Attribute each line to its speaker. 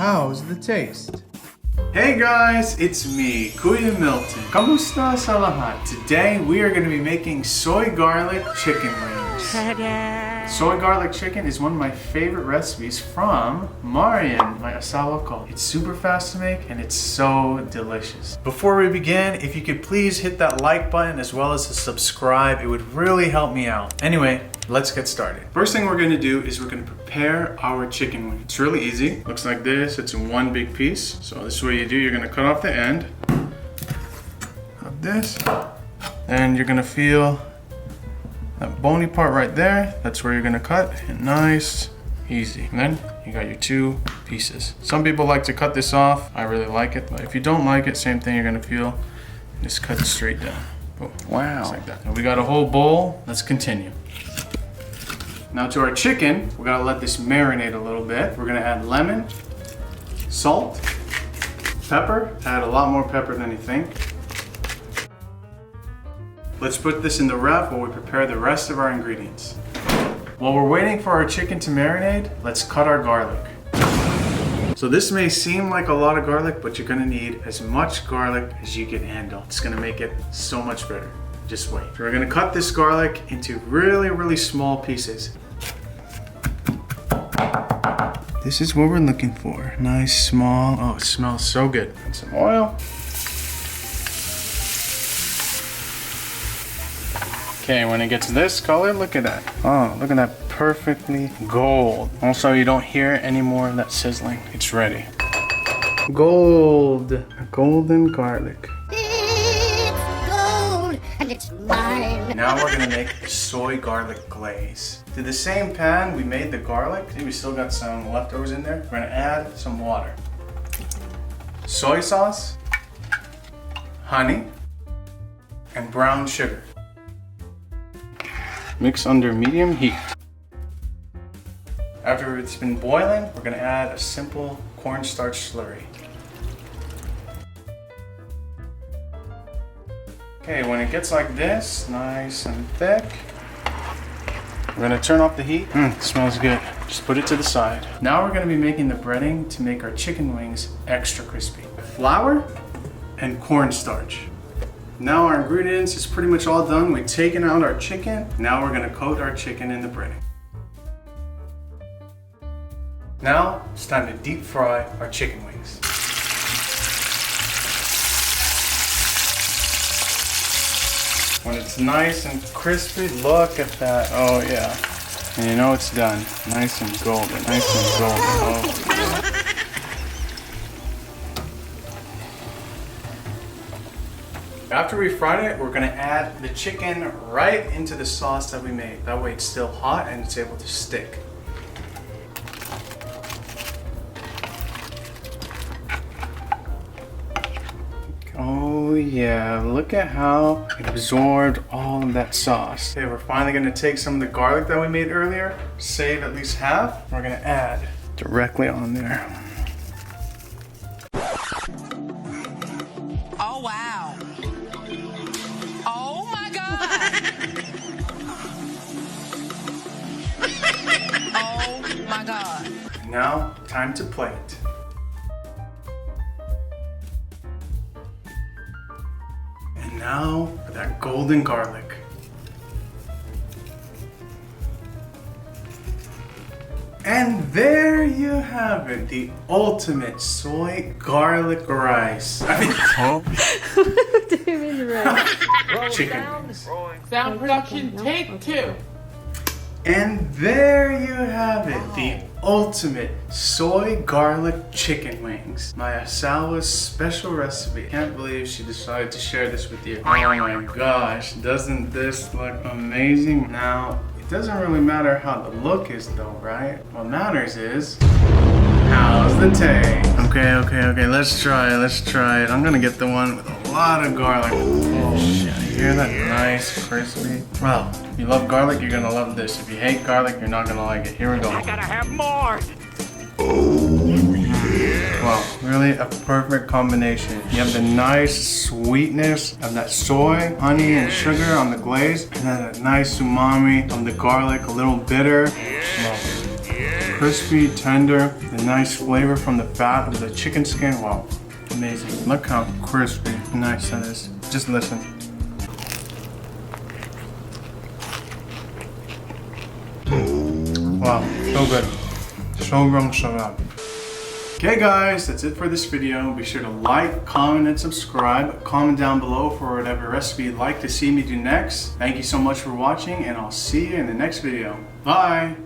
Speaker 1: How's the taste?
Speaker 2: Hey guys, it's me, Kuya Milton. Kamusta sa lahat? Today we are going to be making soy garlic chicken wings. Soy garlic chicken is one of my favorite recipes from Mariane, my asawa ko. It's super fast to make and it's so delicious. Before we begin, if you could please hit that like button as well as the subscribe, it would really help me out. Anyway, let's get started. First thing we're gonna do is we're gonna prepare our chicken wing. It's really easy. Looks like this. It's in one big piece. So this is what you do. You're gonna cut off the end of this, and you're gonna feel that bony part right there. That's where you're gonna cut. And nice, easy. And then you got your two pieces. Some people like to cut this off. I really like it, but if you don't like it, same thing. You're gonna feel. Just cut it straight down. Boom. Wow. Just like that. And we got a whole bowl. Let's continue. Now to our chicken, we gotta let this marinate a little bit. We're gonna add lemon, salt, pepper. Add a lot more pepper than you think. Let's put this in the ref while we prepare the rest of our ingredients. While we're waiting for our chicken to marinate, let's cut our garlic. So this may seem like a lot of garlic, but you're gonna need as much garlic as you can handle. It's gonna make it so much better. Just wait. So we're gonna cut this garlic into really, really small pieces. This is what we're looking for. Nice, small. Oh, it smells so good. And some oil. Okay, when it gets this color, look at that. Oh, look at that, perfectly gold. Also, you don't hear any more of that sizzling. It's ready. Gold, golden garlic.
Speaker 3: It's gold and it's mine.
Speaker 2: Now we're gonna make the soy garlic glaze. To the same pan we made the garlic, see we still got some leftovers in there. We're gonna add some water. Soy sauce, honey, and brown sugar. Mix under medium heat. After it's been boiling, we're gonna add a simple cornstarch slurry. Okay, when it gets like this, nice and thick, we're gonna turn off the heat. Smells good. Just put it to the side. Now we're gonna be making the breading to make our chicken wings extra crispy. Flour and cornstarch. Now our ingredients is pretty much all done. We've taken out our chicken. Now we're gonna coat our chicken in the breading. Now it's time to deep fry our chicken wings. When it's nice and crispy, look at that. Oh yeah. And you know it's done. Nice and golden, nice and golden. Oh yeah. After we fried it, we're gonna add the chicken right into the sauce that we made. That way it's still hot and it's able to stick. Oh yeah, look at how it absorbed all of that sauce. Okay, we're finally gonna take some of the garlic that we made earlier, save at least half. We're gonna add directly on there.
Speaker 4: Oh wow. Oh my god. Oh my god.
Speaker 2: And now, time to plate. And now for that golden garlic. And there you have it, the ultimate soy garlic rice. I mean, chicken wings.
Speaker 5: Sound production, take two.
Speaker 2: And there you have it, the ultimate soy garlic chicken wings. My asawa's special recipe. Can't believe she decided to share this with you. Oh my gosh, doesn't this look amazing? Now, it doesn't really matter how the look is though, right? What matters is, how's the taste? Okay, let's try it. I'm gonna get the one with a lot of garlic. Oh shit, you hear that nice, crispy? Well, if you love garlic, you're gonna love this. If you hate garlic, you're not gonna like it. Here we go.
Speaker 5: I gotta have more.
Speaker 2: Wow, really a perfect combination. You have the nice sweetness of that soy, honey, and sugar on the glaze, and then a nice umami from the garlic, a little bitter. Wow. crispy, tender, the nice flavor from the fat of the chicken skin. Wow, amazing. Look how crispy, nice that is. Just listen. Wow, so good. Sobrang sarap. Okay guys, that's it for this video. Be sure to like, comment, and subscribe. Comment down below for whatever recipe you'd like to see me do next. Thank you so much for watching, and I'll see you in the next video. Bye!